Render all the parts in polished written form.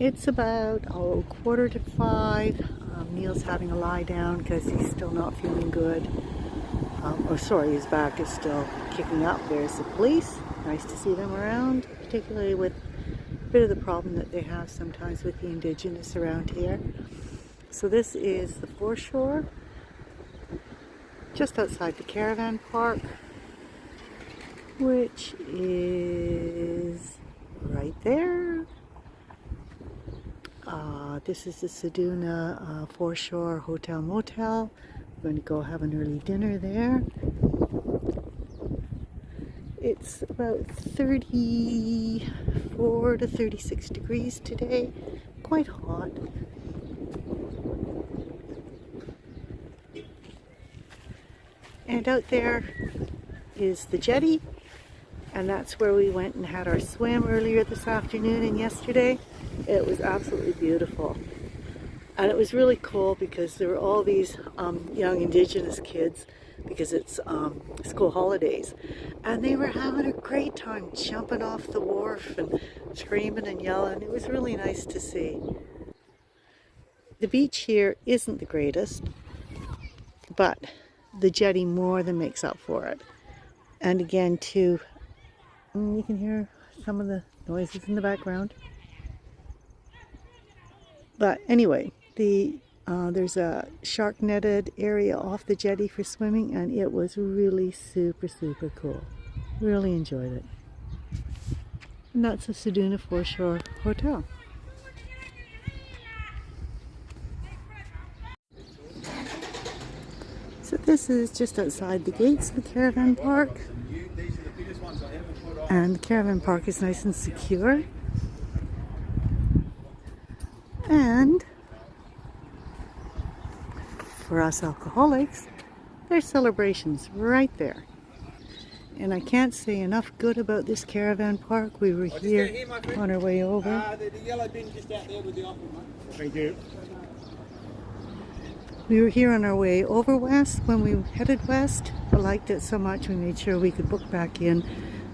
It's about 4:45. Neil's having a lie down because he's still not feeling good. His back is still kicking up. There's the police. Nice to see them around, particularly with a bit of the problem that they have sometimes with the Indigenous around here. So this is the foreshore, just outside the caravan park, which is right there. This is the Ceduna Foreshore Hotel Motel. We're going to go have an early dinner there. It's about 34 to 36 degrees today, quite hot. And out there is the jetty, and that's where we went and had our swim earlier this afternoon and yesterday. It was absolutely beautiful. And it was really cool because there were all these young Indigenous kids, because it's school holidays, and they were having a great time jumping off the wharf and screaming and yelling. It was really nice to see. The beach here isn't the greatest, but the jetty more than makes up for it. And again too, you can hear some of the noises in the background. But anyway, there's a shark netted area off the jetty for swimming, and it was really super cool. Really enjoyed it. And that's the Ceduna Foreshore Hotel. So this is just outside the gates of the caravan park. And the caravan park is nice and secure. And for us alcoholics, there's celebrations right there. And I can't say enough good about this caravan park. We were here on our way over. The yellow bin just out there with the offer, mate. Thank you. We were here on our way over west. When we headed west, I liked it so much we made sure we could book back in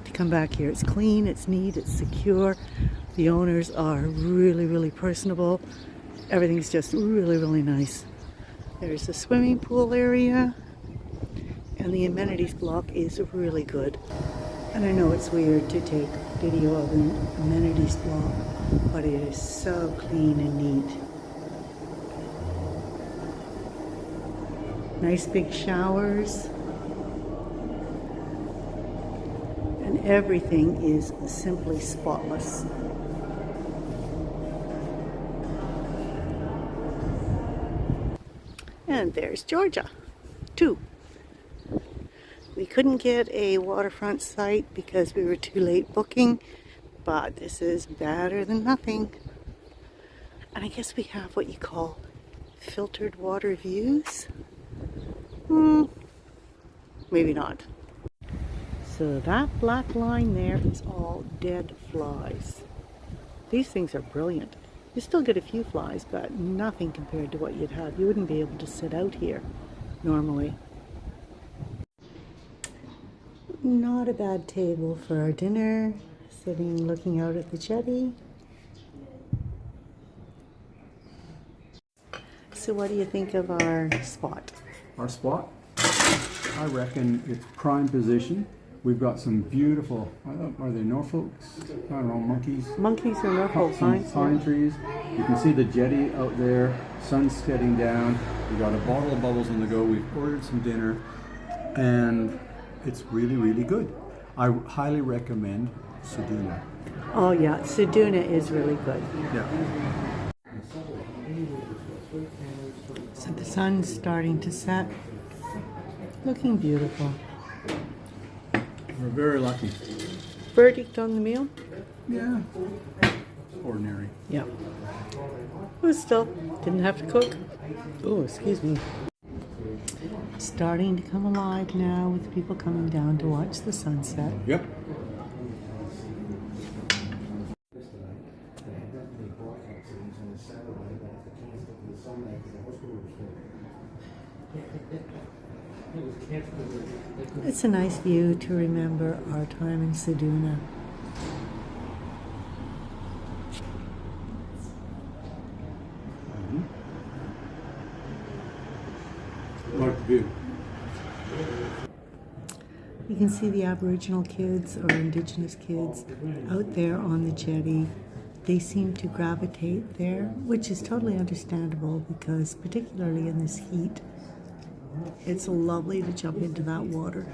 to come back here. It's clean, it's neat, it's secure. The owners are really personable. Everything's just really nice. There's a swimming pool area, and the amenities block is really good. And I know it's weird to take video of an amenities block, but it is so clean and neat. Nice big showers. And everything is simply spotless. And there's Georgia, too. We couldn't get a waterfront site because we were too late booking, but this is better than nothing. And I guess we have what you call filtered water views. Maybe not. So that black line there is all dead flies. These things are brilliant. You still get a few flies, but nothing compared to what you'd have. You wouldn't be able to sit out here normally. Not a bad table for our dinner, sitting looking out at the jetty. So what do you think of our spot? Our spot? I reckon it's prime position. We've got some beautiful, are they Norfolks? I don't know, monkeys? Monkeys or Norfolk pines. Pine trees. You can see the jetty out there, sun's getting down. We've got a bottle of bubbles on the go. We've ordered some dinner, and it's really good. I highly recommend Ceduna. Oh yeah, Ceduna is really good. Yeah. So the sun's starting to set. Looking beautiful. We're very lucky. Verdict on the meal? Yeah. Ordinary. Yeah. But still, didn't have to cook. Oh, excuse me. Starting to come alive now with people coming down to watch the sunset. Yep. It's a nice view to remember our time in Ceduna. can see the Aboriginal kids or Indigenous kids out there on the jetty. They seem to gravitate there, which is totally understandable because particularly in this heat, it's lovely to jump into that water.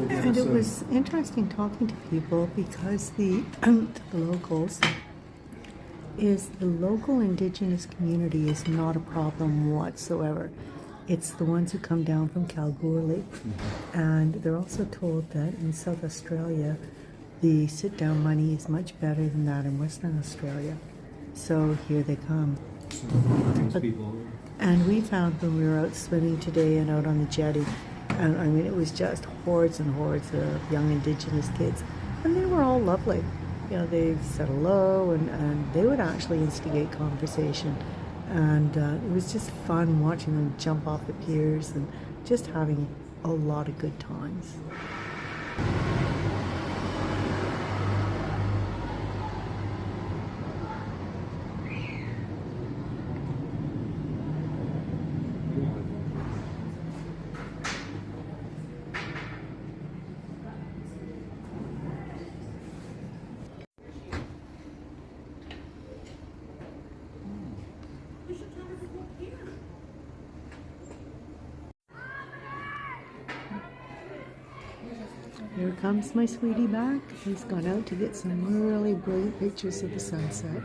And it was interesting talking to people because the locals is the local Indigenous community is not a problem whatsoever. It's the ones who come down from Kalgoorlie. And they're also told that in South Australia, the sit-down money is much better than that in Western Australia. So here they come. And we found when we were out swimming today and out on the jetty, and I mean, it was just hordes and hordes of young Indigenous kids. And they were all lovely. You know, they said hello and they would actually instigate conversation. And it was just fun watching them jump off the piers and just having a lot of good times. Here comes my sweetie back. He's gone out to get some really brilliant pictures of the sunset.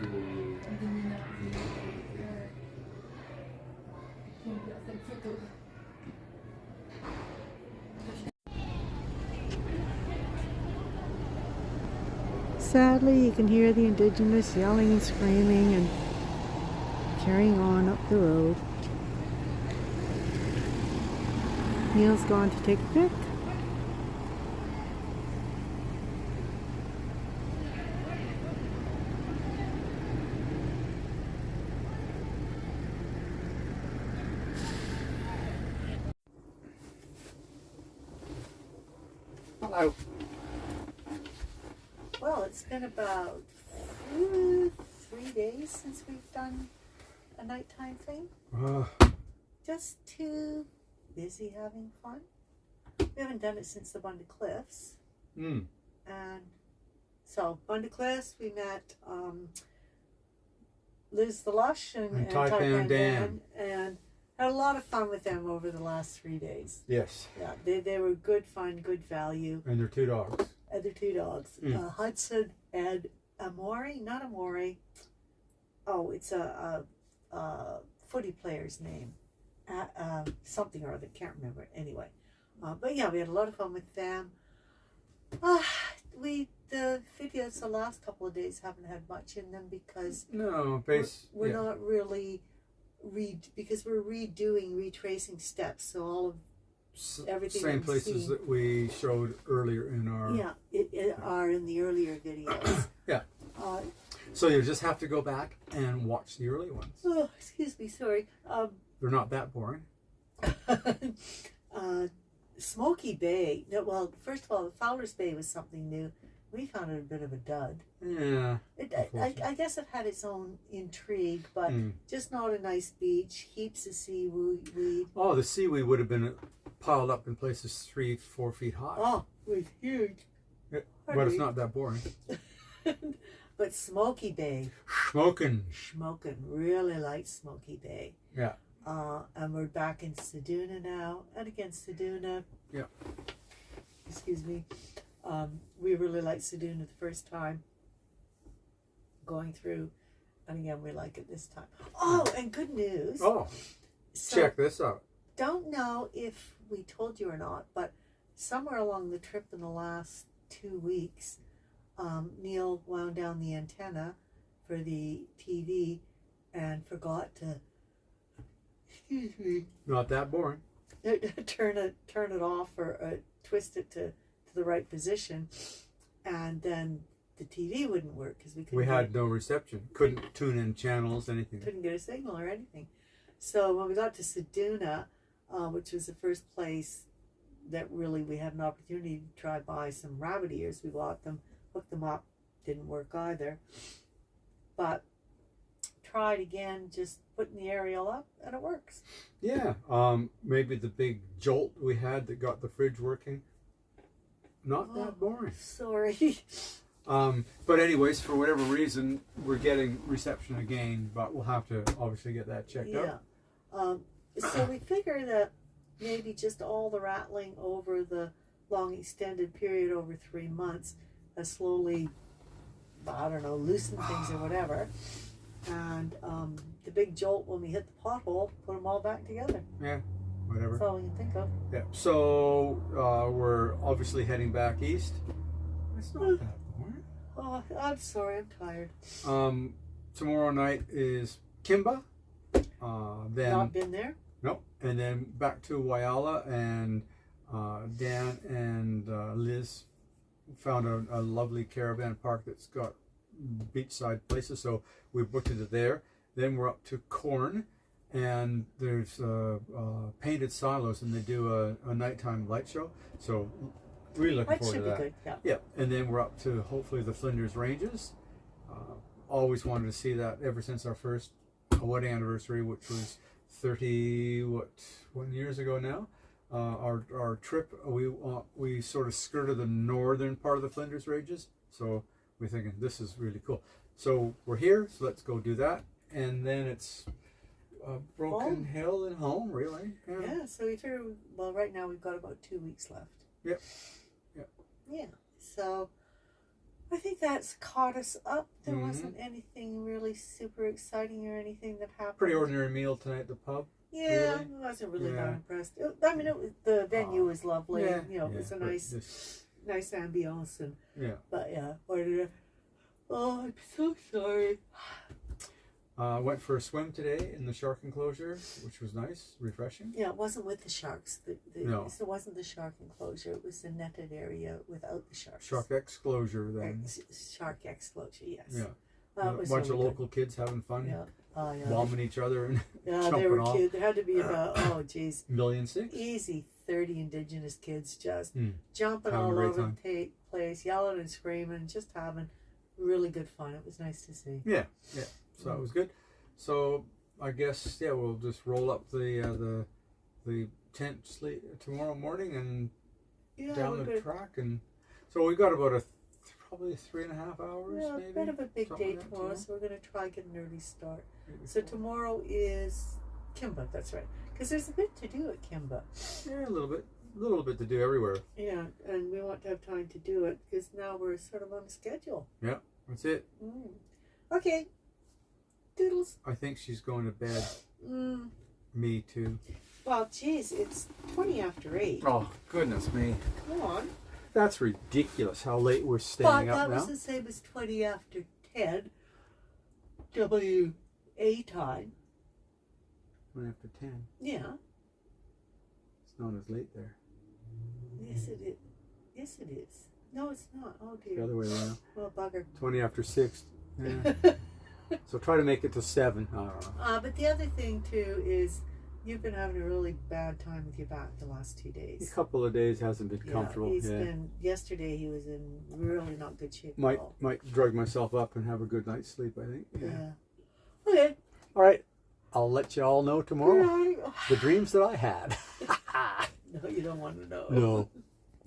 Sadly, you can hear the Indigenous yelling and screaming and carrying on up the road. Neil's gone to take a pic. Hello. Well, it's been about 3 days since we've done a nighttime thing. Just too busy having fun. We haven't done it since the Bunda Cliffs. And so, Bunda Cliffs, we met Liz the Lush and Taipan Dan. And had a lot of fun with them over the last 3 days. Yes. Yeah, they were good fun, good value. And their 2 dogs. And their 2 dogs. Hudson and Amore, not Amore. Oh, it's a footy player's name. Something or other, can't remember. Anyway. But yeah, we had a lot of fun with them. The videos the last couple of days haven't had much in them because we're not really because we're retracing steps, so all of everything same places that we showed earlier in our are in the earlier videos. So you just have to go back and watch the early ones. Oh, excuse me, sorry. They're not that boring. Smoky Bay. No, well, first of all, Fowler's Bay was something new. We found it a bit of a dud. Yeah. I guess it had its own intrigue, but just not a nice beach. Heaps of seaweed. Oh, the seaweed would have been piled up in places 3-4 feet high. Oh, it was huge. But it's not that boring. But Smoky Bay. Smoking. Really like Smoky Bay. Yeah. And we're back in Ceduna now. And again, Ceduna. Yeah. Excuse me. We really liked Ceduna the first time going through, and again we like it this time. Oh, and good news. Oh, so check this out. Don't know if we told you or not, but somewhere along the trip in the last 2 weeks, Neil wound down the antenna for the TV and forgot to, excuse me, not that boring, turn it off or twist it to the right position, and then the TV wouldn't work because we had no reception, couldn't tune in channels, anything, couldn't get a signal or anything. So when we got to Ceduna, which was the first place that really we had an opportunity to try buy some rabbit ears, we bought them, hooked them up, didn't work either, but tried again, just putting the aerial up, and it works. Yeah, maybe the big jolt we had that got the fridge working not that boring. Sorry. But anyways, for whatever reason, we're getting reception again, but we'll have to obviously get that checked out. So we figure that maybe just all the rattling over the long extended period over 3 months has slowly, I don't know, loosened things or whatever. And the big jolt when we hit the pothole put them all back together. Yeah, whatever. That's all we can think of. Yeah. So we're obviously heading back east. It's not that boring. Oh, I'm sorry, I'm tired. Tomorrow night is Kimba. Then Not been there? no, and then back to Whyalla, and Dan and Liz found a lovely caravan park that's got beachside places, so we booked it there. Then we're up to Corn, and there's painted silos, and they do a nighttime light show. So really looking That forward should to be that. good, yeah. Yeah, and then we're up to hopefully the Flinders Ranges. Always wanted to see that ever since our first wedding anniversary, which was 31 years ago now. Our trip, we sort of skirted the northern part of the Flinders Ranges, so we're thinking this is really cool. So we're here, so let's go do that, and then it's Broken Hill and home, really. Yeah, so we figure, well, right now we've got about 2 weeks left. Yep. Yep. Yeah, so I think that's caught us up. There wasn't anything really super exciting or anything that happened. Pretty ordinary meal tonight at the pub. Yeah, really? I wasn't really Yeah. that impressed. I mean, the venue was lovely. Yeah, You know, it was a but nice ambiance, and yeah. but yeah, oh, I'm so sorry. Went for a swim today in the shark enclosure, which was nice, refreshing. Yeah, it wasn't with the sharks. No. It wasn't the shark enclosure. It was the netted area without the sharks. Shark exclosure then. Shark exclosure, yes. Yeah. That A was bunch really of local kids having fun, good. Yeah. Oh, yeah. bombing each other and Yeah, jumping they were off. cute. There had to be about, oh, geez, $1,600,000. easy 30 Indigenous kids just Hmm. jumping Having a all great over time. the place, yelling and screaming, just having really good fun. It was nice to see. Yeah, yeah. So that was good. So I guess we'll just roll up the tent tomorrow morning and down the track, and so we got about probably 3.5 hours. Yeah, maybe, a bit of a big something day like that, tomorrow, yeah. so we're going to try and get an early start. Maybe So 4. tomorrow is Kimba, that's right. Because there's a bit to do at Kimba. Yeah, a little bit to do everywhere. Yeah, and we want to have time to do it because now we're sort of on a schedule. Yeah, that's it. Okay. Doodles. I think she's going to bed. Mm. Me too. Well, geez, it's 20 after 8. Oh, goodness me. Come on. That's ridiculous how late we're But staying that up now. was the same as 20 after 10. WA time. 1 after 10. Yeah. It's not as late there. Yes, it is. Yes, it is. No, it's not. Oh, The dear. other way around. Well, bugger. 20 after 6. Yeah. So try to make it to 7. I don't know. But the other thing, too, is you've been having a really bad time with your back the last 2 A days. couple of days hasn't been comfortable. He's been, yesterday he was in really not good shape at all. Might drug myself up and have a good night's sleep, I think. Yeah. Okay. All right. I'll let you all know tomorrow Right. the dreams that I had. No, you don't want to know. No.